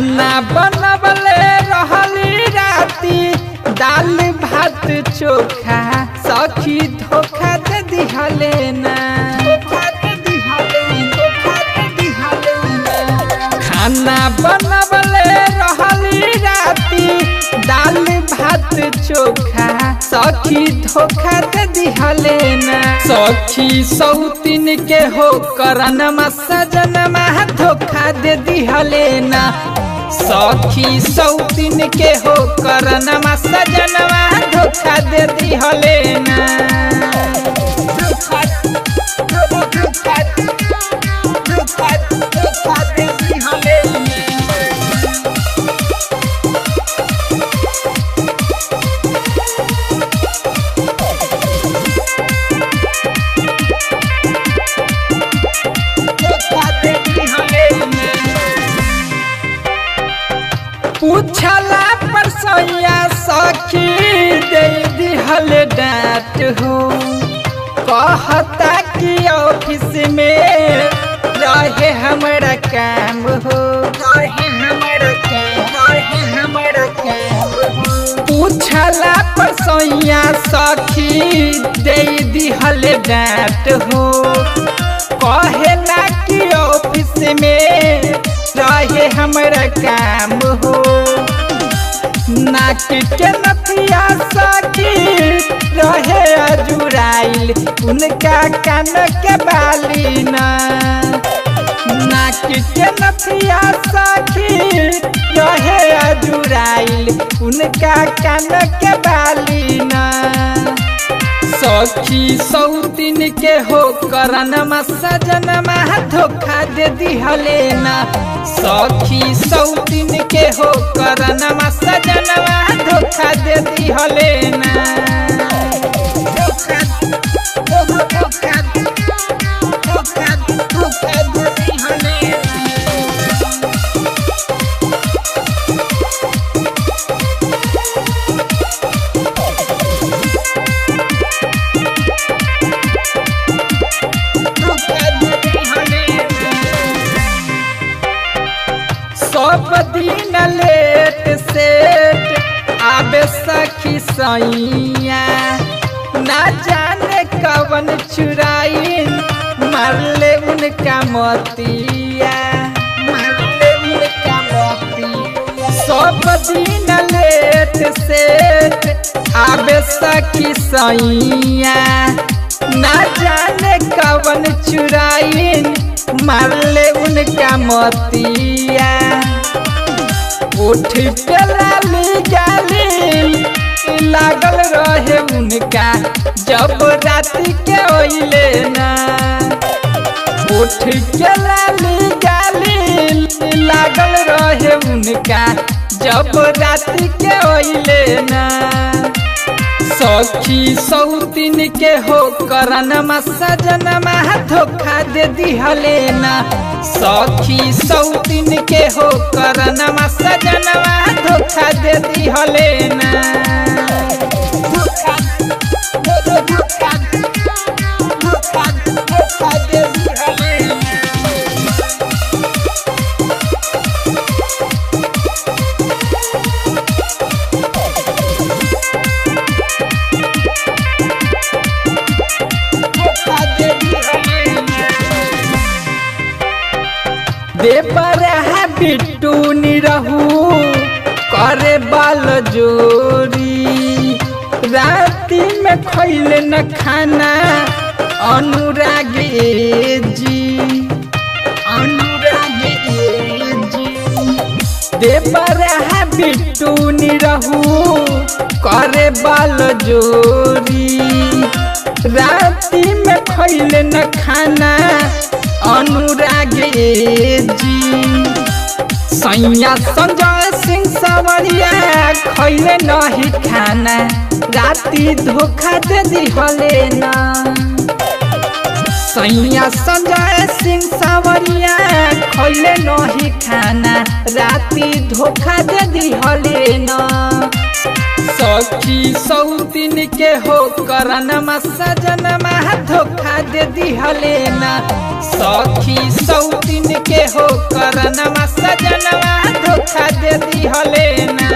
खाना बनवले रहली राती दाल भात चोखा सखी धोखा दे दिहले ना खाना बनवले रहली राती दाल भात चोखा सखी धोखा दे दिहले ना सखी सौतीन के हो करनमा सजनमा धोखा दे दिहले ना सखी सौतीन के हो करनमा सजनमा धोखा दे दिहले ना पूछला पर सैया सखी दे दिहल डांट हो कहता कि ऑफिस में रहे हमारा काम हो पूछला पर सैया सखी दे दिहल डांट हो कहला कि ऑफिस में रहे हमारा काम हो नाक के नथिया सखी रहे अजुराइल उनका कान के बाली ना नाक के नथिया सखी रहे अजुराइल उनका कान के बाली ना सखी सौतीन के हो करनमा सजनमा धोखा दे दिहले ना सखी सौतीन के हो करनमा सजनमा धोखा दे दिहले ना सब दिन लेट सेट आबे सखी सैया ना जाने कवन चुराइन मारले उनका मतिया सब दिन लेट सेट आबे सखी सैया ना जाने कवन चुराइन मारले उनका मतिया उठ पे लाली गाली लागल रहे उनका जब राती के ओइले ना उठ के लाली गाली लागल रहे उनका जब राती के ओइले ना सखी सौतीन के हो करनमा सजनमा धोखा दे दिहले ना सखी सौतीन के हो करनमा सजनमा धोखा दे दिहले ना बेपर है बिट्टू निरहू करे बाल जोरी राती में खैले न खाना अनुराग जी बेपर है बिट्टू निरहू करे बाल जोरी राती में खैले न खाना अनुराग जी सैया संजय सिंह सवरिया खैले नहीं खाना राती धोखा दे दिहले ना सैया संजय सिंह सवरिया खैले नहीं खाना राती धोखा दे दिहले ना सखी सौतीन के हो करनमा सजनमा धोखा दे दिहले ना। सखी सौतीन के हो करनमा सजनमा धोखा दे दिहले ना।